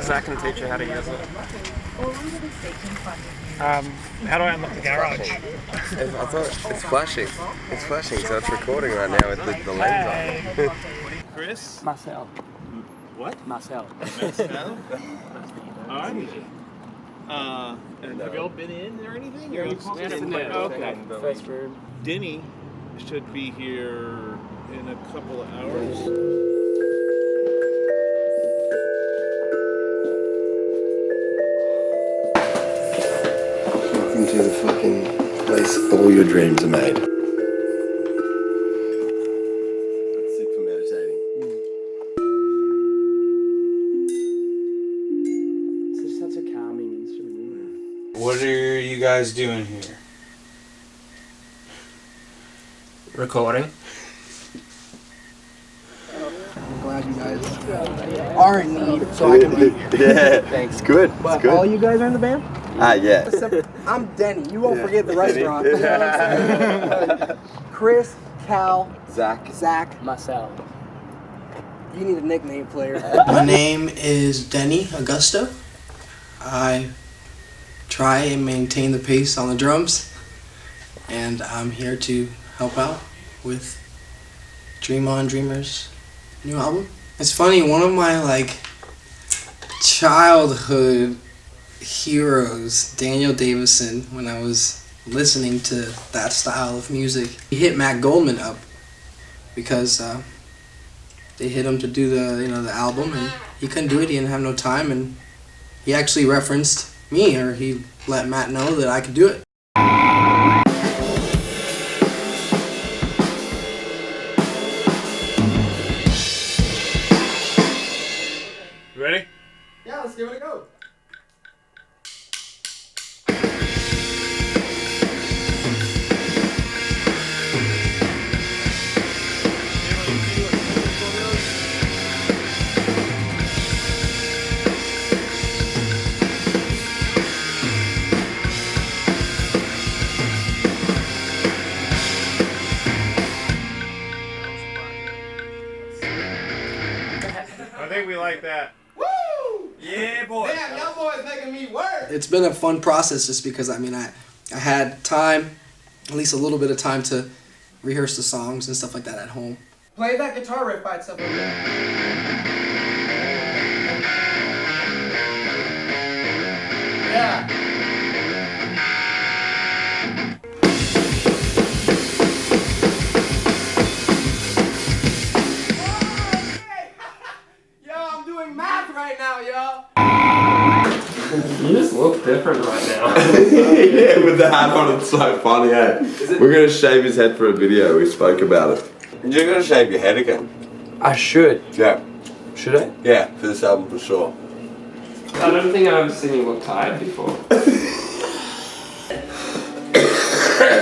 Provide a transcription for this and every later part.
Zach can teach you how to use it. How do I unlock the garage? I thought it's flashing. It's flashing, so it's recording right now with the lens on. Chris? Marcel. What? Marcel. Marcel? Alright. And have y'all been in or anything? Or okay. First room. Denny should be here in a couple of hours. Welcome to the fucking place all your dreams are made. That's it for meditating. It's such a calming instrument. What are you guys doing here? Recording. I'm glad you guys are in need, so I can be. Yeah, Thanks. it's good. But It's good. all you guys are in the band? Yeah. Except I'm Denny. You won't forget the restaurant. You know what I'm saying? Chris, Cal, Zach. Marcel. You need a nickname, player. My name is Denny Augusto. I try and maintain the pace on the drums, and I'm here to help out with Dream On Dreamers' new album. It's funny, one of my childhood heroes, Daniel Davison, when I was listening to that style of music, he hit Matt Goldman up because they hit him to do the album, and he couldn't do it. He didn't have no time, and he actually referenced me, or he let Matt know that I could do it. Ready? Yeah, let's give it a go. I think we like that. Yeah, boy. Damn, y'all boys making me work. It's been a fun process just because I had time, at least a little bit of time to rehearse the songs and stuff like that at home. Play that guitar riff by itself. Yeah. Yo, I'm doing math right now, y'all. You just look different right now. Yeah, with the hat on, it's so funny, eh? We're gonna shave his head for a video. We spoke about it. You're gonna shave your head again. I should. Yeah. Should I? Yeah, for this album for sure. I don't think I've ever seen you look tired before. Let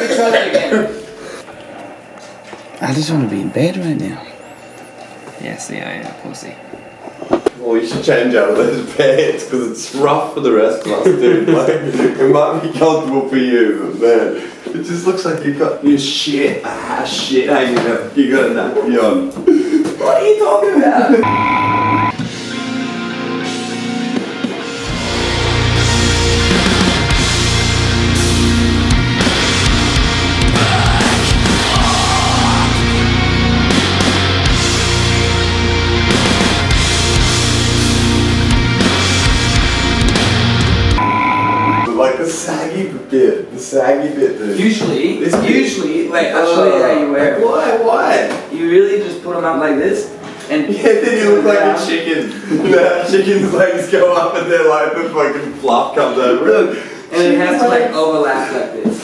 me try that again. I just want to be in bed right now. Yeah, see, I am a pussy. Well, you should change out of those pants because it's rough for the rest of us, dude. It might be comfortable for you, but man, it just looks like you got your shit hanging up. You got a nappy on. What are you talking about? Like the saggy bit, dude. Usually, wait, I'll show you how you wear it. Why? You really just put them up like this, and Yeah, then you look like a chicken. The chicken's legs go up and then like the fucking fluff comes over. look, and it has to like overlap like this.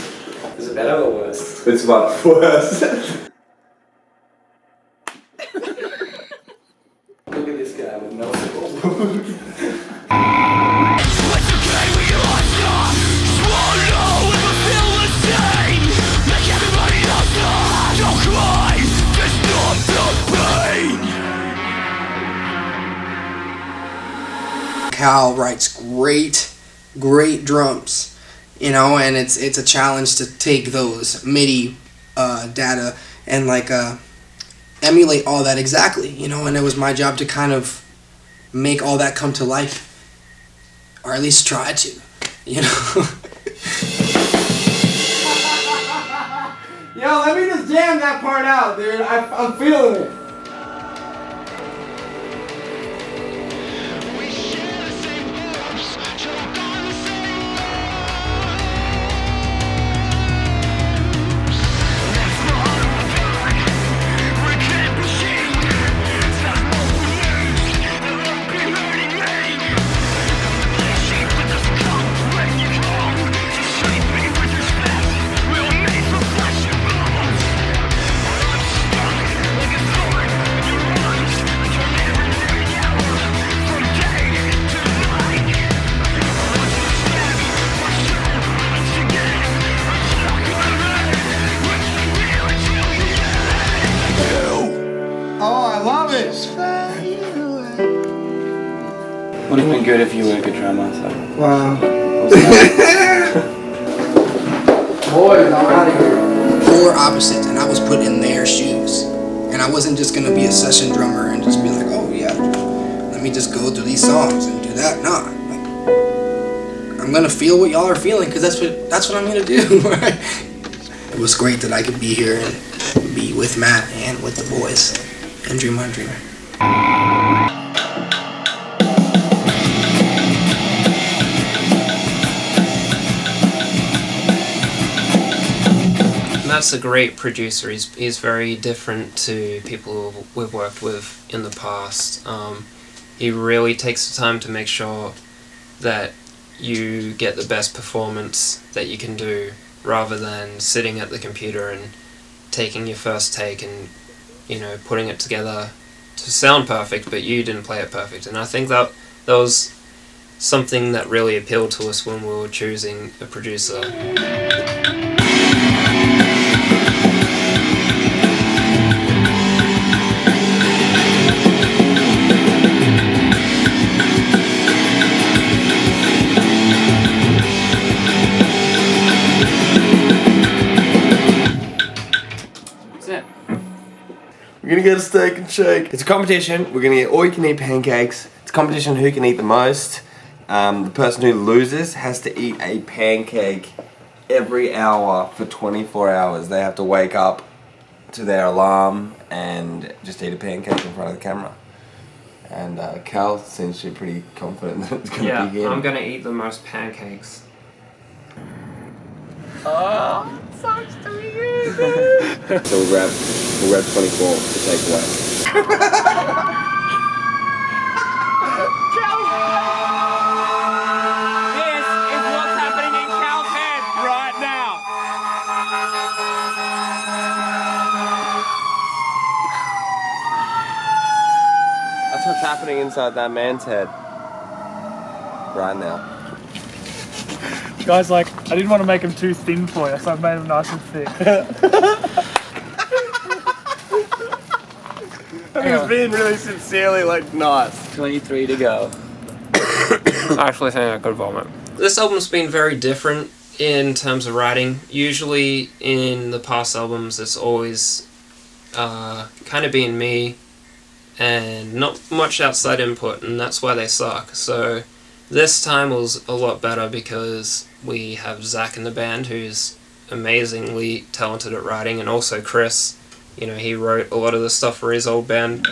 Is it better or worse? It's much worse. Look at this guy with no support. Cal writes great drums, and it's a challenge to take those MIDI data and emulate all that exactly, you know, and it was my job to kind of make all that come to life, or at least try to, you know. Yo, let me just jam that part out, dude. I'm feeling it. Would have been good if you were a good drummer. So. Wow. Boys, I'm out of here. Polar opposites, and I was put in their shoes. And I wasn't just gonna be a session drummer and just be like, oh yeah, let me just go through these songs and do that. Nah, like, I'm gonna feel what y'all are feeling, because that's what I'm gonna do. Right? It was great that I could be here and be with Matt and with the boys and Dream on Dreamer. Matt's a great producer. He's very different to people we've worked with in the past. He really takes the time to make sure that you get the best performance that you can do, rather than sitting at the computer and taking your first take and, you know, putting it together to sound perfect, but you didn't play it perfect. And I think that was something that really appealed to us when we were choosing a producer. We're gonna get a steak and shake. It's a competition. We're gonna get all you can eat pancakes. It's a competition who can eat the most. The person who loses has to eat a pancake every hour for 24 hours. They have to wake up to their alarm and just eat a pancake in front of the camera. And Cal seems to be pretty confident that it's gonna be him. I'm gonna eat the most pancakes. So we'll grab 24 to take away. This is what's happening in Cal's head right now. That's what's happening inside that man's head right now. Guys, like, I didn't want to make them too thin for you, so I've made them nice and thick. He was being really sincerely like nice. 23 to go. I actually think I could vomit. This album's been very different in terms of writing. Usually in the past albums it's always kind of been me and not much outside input, and that's why they suck. So this time was a lot better because we have Zach in the band, who's amazingly talented at writing, and also Chris. You know, he wrote a lot of the stuff for his old band.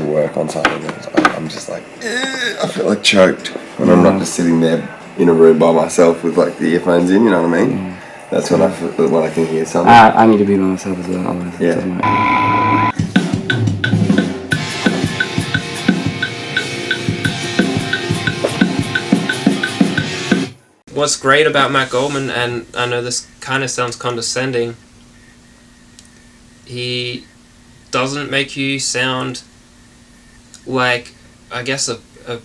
to work on something, I'm just like, I feel like choked when I'm not just sitting there in a room by myself with like the earphones in, you know what I mean? That's when I can hear something. I need to be by myself as well. Otherwise it doesn't work. What's great about Matt Goldman, and I know this kind of sounds condescending, he doesn't make you sound like, I guess, a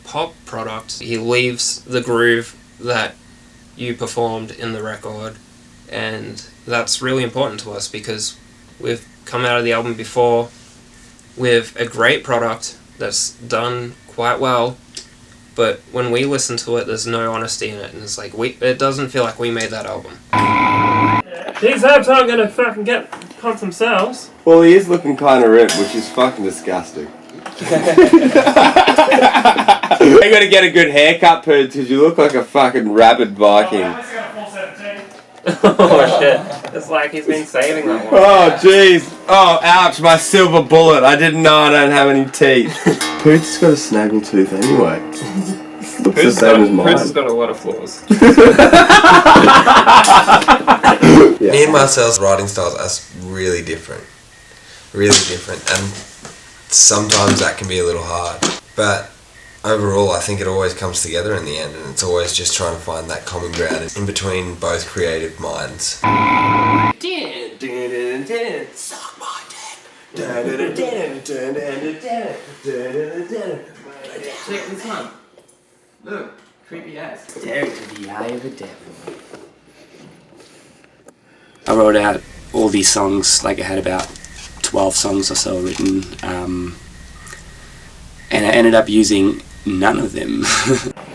pop product. He leaves the groove that you performed in the record, and that's really important to us because we've come out of the album before with a great product that's done quite well, but when we listen to it, there's no honesty in it, and it's like it doesn't feel like we made that album. These herbs aren't gonna fucking get pump themselves. Well, he is looking kind of ripped, which is fucking disgusting. You gotta get a good haircut, Pooh, because you look like a fucking rabid Viking. Oh shit, it's like he's been saving that one. Oh jeez. Oh ouch, my silver bullet. I didn't know I don't have any teeth. Pooh's got a snaggle tooth anyway. Looks the same as mine. Prince has got a lot of flaws. Me and Marcel's writing styles are really different. Really different. And sometimes that can be a little hard. But overall, I think it always comes together in the end, and it's always just trying to find that common ground in between both creative minds. Suck my dick. Check this one. Look, creepy ass. Dare to the eye of the devil. I wrote out all these songs, like I had about 12 songs or so written, and I ended up using none of them.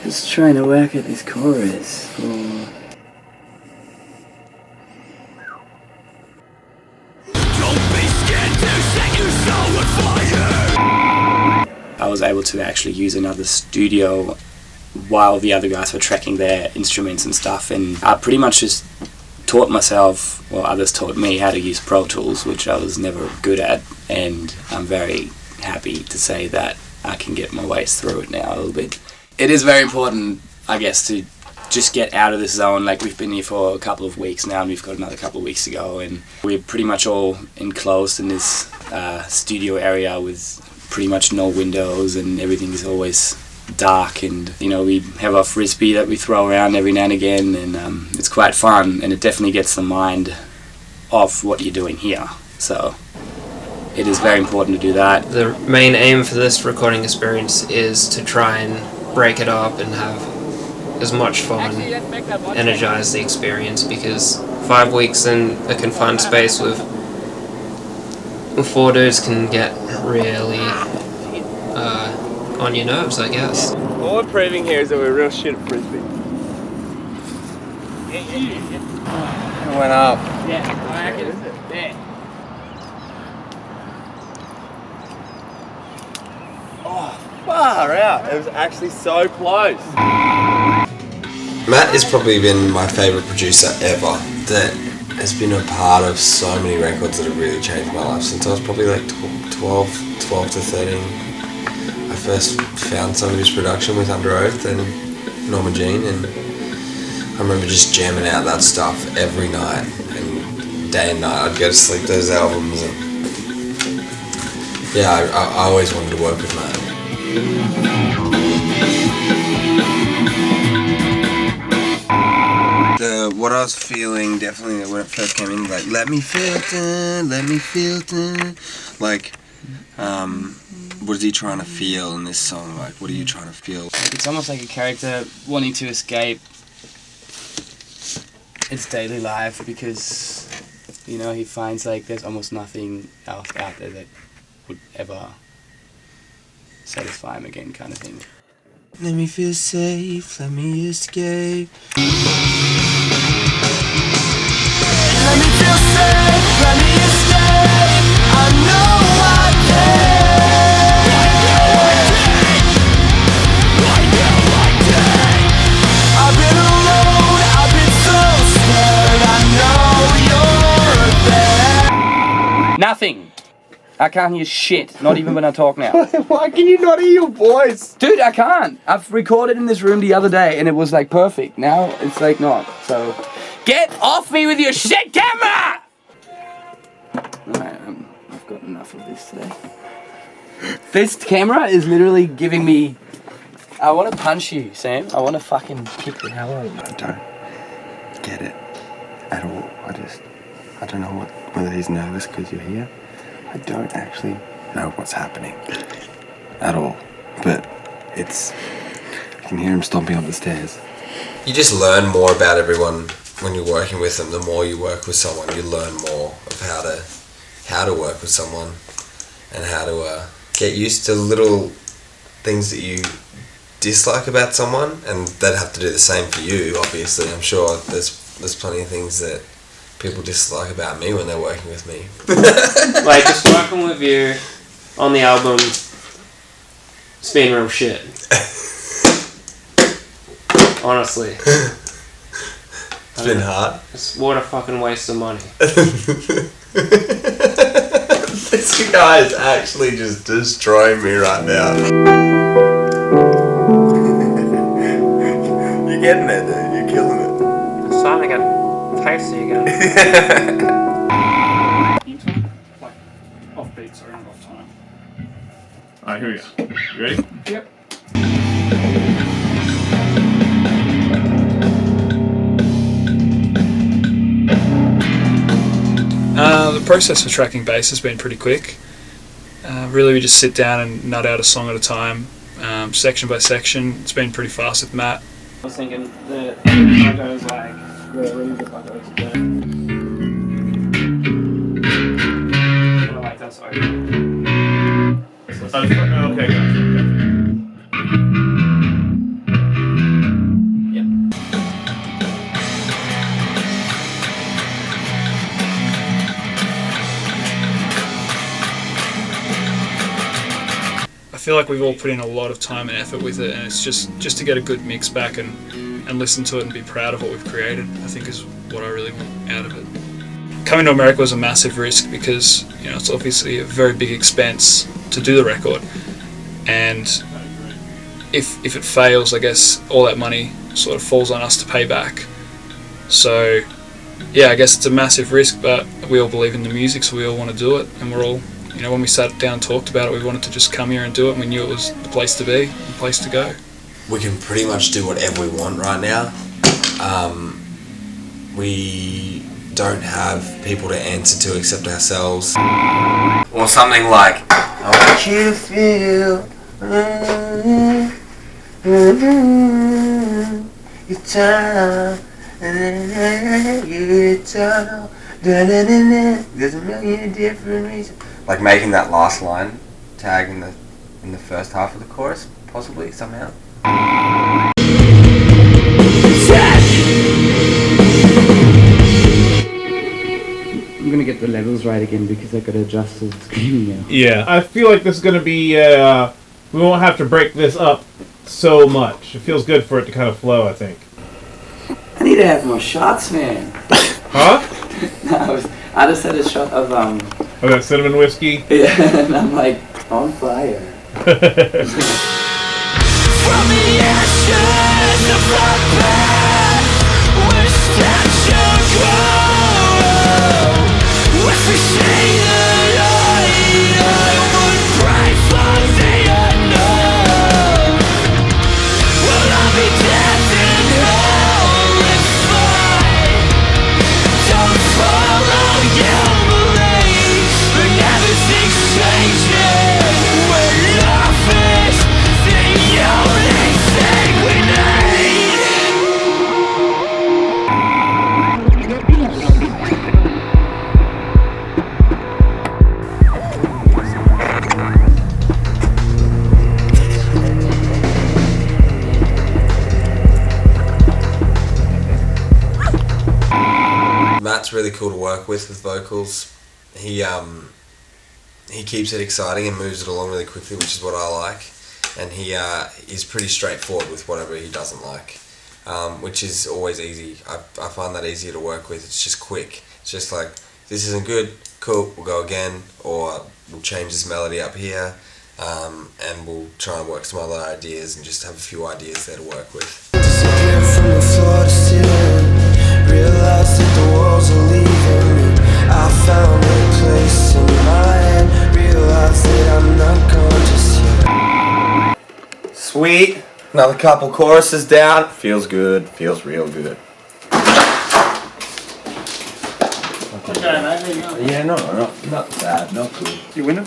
Just trying to work at this chorus. I was able to actually use another studio while the other guys were tracking their instruments and stuff, and I pretty much just taught myself, well, others taught me how to use Pro Tools, which I was never good at, and I'm very happy to say that I can get my ways through it now a little bit. It is very important, I guess, to just get out of this zone. Like, we've been here for a couple of weeks now, and we've got another couple of weeks to go, and we're pretty much all enclosed in this studio area with pretty much no windows, and everything is always dark, and you know, we have our frisbee that we throw around every now and again, and it's quite fun, and it definitely gets the mind off what you're doing here, so it is very important to do that. The main aim for this recording experience is to try and break it up and have as much fun, energize the experience, because 5 weeks in a confined space with 4 dudes can get really on your nerves, I guess. All we're proving here is that we're real shit at frisbee. It went up. Oh, far out. It was actually so close. Matt has probably been my favourite producer ever, that has been a part of so many records that have really changed my life since I was probably like 12 to 13. I first found some of his production with Under Oath and Norma Jean, and I remember just jamming out that stuff every night, and day and night I'd go to sleep those albums, and yeah, I always wanted to work with Matt. What I was feeling definitely when it first came in, like, let me filter, like, what is he trying to feel in this song? Like, what are you trying to feel? It's almost like a character wanting to escape its daily life, because, you know, he finds like there's almost nothing else out there that would ever satisfy him again, kind of thing. Let me feel safe, let me escape. Let me feel safe, let me escape. I know I can. I've been alone, I've been so scared. I know you're there. Nothing! I can't hear shit, not even when I talk now. Why can you not hear your voice? Dude, I can't. I've recorded in this room the other day and it was like perfect. Now it's like not. So, get off me with your shit camera! Alright, I've got enough of this today. This camera is literally giving me... I want to punch you, Sam. I want to fucking kick the hell out of you. I don't get it at all. I don't know whether he's nervous because you're here. I don't actually know what's happening at all. But I can hear him stomping up the stairs. You just learn more about everyone when you're working with them. The more you work with someone, you learn more of how to work with someone and how to get used to little things that you dislike about someone, and they'd have to do the same for you. Obviously, I'm sure there's plenty of things that people dislike about me when they're working with me. Like, just working with you on the album, it's been real shit. Honestly. It's been hard. What a fucking waste of money. This guy is actually just destroying me right now. You're getting it, dude. You're killing it. It's time to get tasty again. Like, off beat, sorry, not off time. Alright, here we go. You ready? Yep. The process for tracking bass has been pretty quick. Really, we just sit down and nut out a song at a time, section by section. It's been pretty fast with Matt. I was thinking the goes like, like that's over. Okay, gotcha. I feel like we've all put in a lot of time and effort with it, and it's just to get a good mix back and listen to it and be proud of what we've created, I think is what I really want out of it. Coming to America was a massive risk because, you know, it's obviously a very big expense to do the record, and if it fails, I guess all that money sort of falls on us to pay back. So yeah, I guess it's a massive risk, but we all believe in the music, so we all want to do it, and we're all, you know, when we sat down and talked about it, we wanted to just come here and do it, and we knew it was the place to be, the place to go. We can pretty much do whatever we want right now. We don't have people to answer to except ourselves. Or something like, I want you to feel eternal, eternal. There's a million different reasons. Like making that last line tag in the first half of the chorus, possibly somehow. I'm gonna get the levels right again because I gotta adjust the screaming now. Yeah, I feel like this is gonna be. We won't have to break this up so much. It feels good for it to kind of flow, I think. I need to have more shots, man. Huh? No, I just had a shot of Oh, that cinnamon whiskey? Yeah, and I'm like on fire. From the ashes of the past, where stature grow, with the shaded light, I would pray for the unknown. Will I be dead in hell if I don't follow your beliefs? But everything's changing when love is the only thing we need. Matt's really cool to work with vocals. He keeps it exciting and moves it along really quickly, which is what I like. And he's pretty straightforward with whatever he doesn't like, which is always easy. I find that easier to work with. It's just quick. It's just like, this isn't good, cool, we'll go again, or we'll change this melody up here, and we'll try and work some other ideas and just have a few ideas there to work with. Disappear from the floor to ceiling, realize that the walls are leaving me. I found a place in my head, realize that I'm not gone just yet. Sweet. Another couple choruses down. Feels good. Feels real good. Yeah, no, not bad, not good. You winning?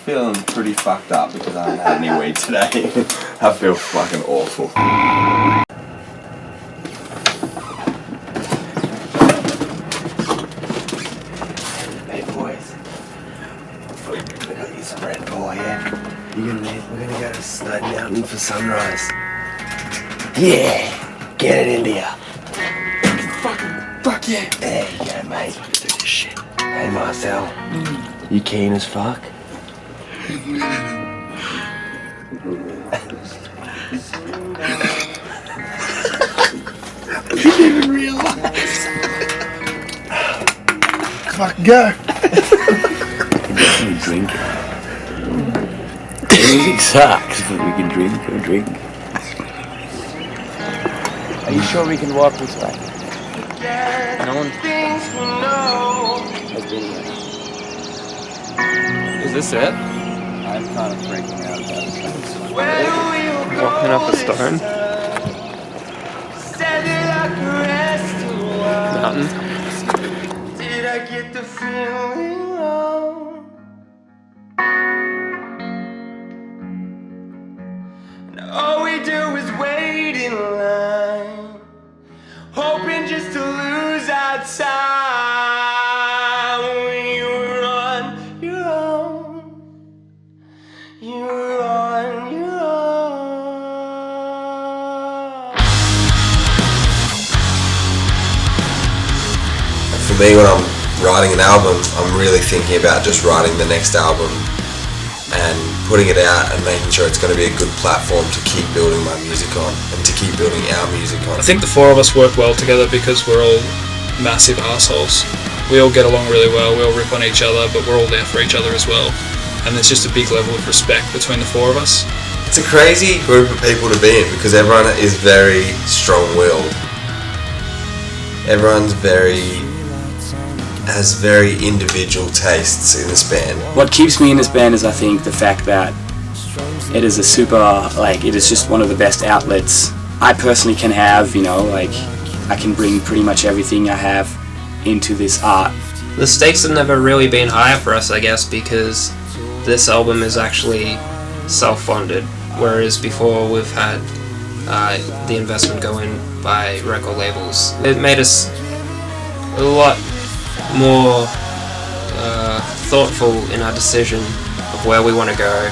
Feeling pretty fucked up because I haven't had any weed today. I feel fucking awful. Hey boys, we got you some Red Bull, yeah? We're gonna go to Snow Mountain for sunrise. Yeah, get it into ya. Fuck yeah. There you go, mate. Do this shit. Hey Marcel, you keen as fuck? You didn't even realize. Fucking go. Can drink? The music sucks, but we can drink or drink. Are you sure we can walk this way? No one has been here. Is this it? I'm kind of freaking out about this. Walking up a stone. Mountain. Did I get the feeling wrong? And all we do is wait in line, hoping just to lose our time. When you run, you're on. You're on, you're on. For me, when I'm writing an album, I'm really thinking about just writing the next album and putting it out and making sure it's going to be a good platform to keep building my music on and to keep building our music on. I think the four of us work well together because we're all massive assholes. We all get along really well, we all rip on each other, but we're all there for each other as well. And there's just a big level of respect between the four of us. It's a crazy group of people to be in because everyone is very strong-willed. Everyone's has very individual tastes in this band. What keeps me in this band is, I think, the fact that it is it is just one of the best outlets I personally can have, I can bring pretty much everything I have into this art. The stakes have never really been higher for us, I guess, because this album is actually self-funded, whereas before we've had the investment go in by record labels. It made us a lot more thoughtful in our decision of where we want to go,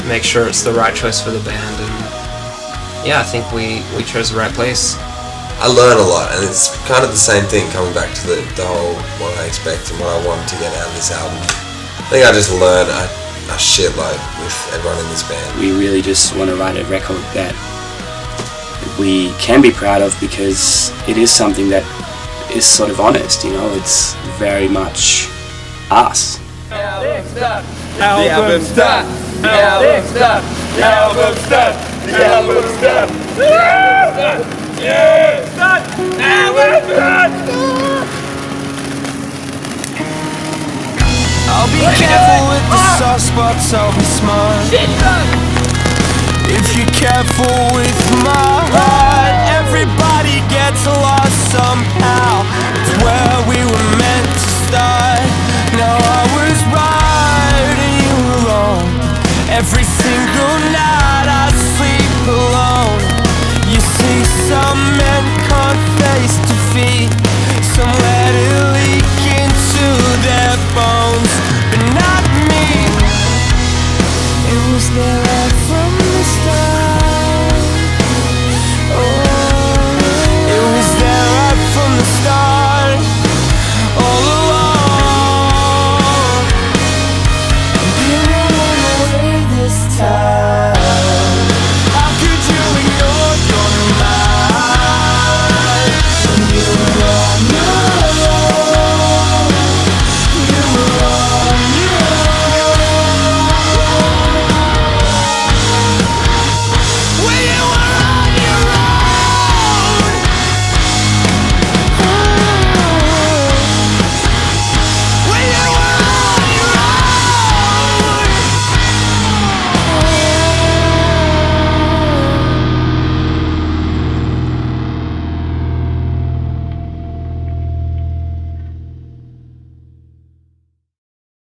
make sure it's the right choice for the band, and yeah, I think we chose the right place. I learn a lot, and it's kind of the same thing coming back to the whole what I expect and what I want to get out of this album. I think I just learned a shitload with everyone in this band. We really just want to write a record that we can be proud of because it is something that is sort of honest, it's very much us. Album's done. Album's done. Album's done. Album's done. Album's done. Yeah, it's done. Album's done. I'll be careful with the soft spots. I'll be smart. If you're careful with my heart, everybody gets lost somehow. It's where we were meant to start. Now I was right and you were wrong. Every single night I sleep alone. You see, some men can't face defeat. Some let it leak into their bones, but not me. It was there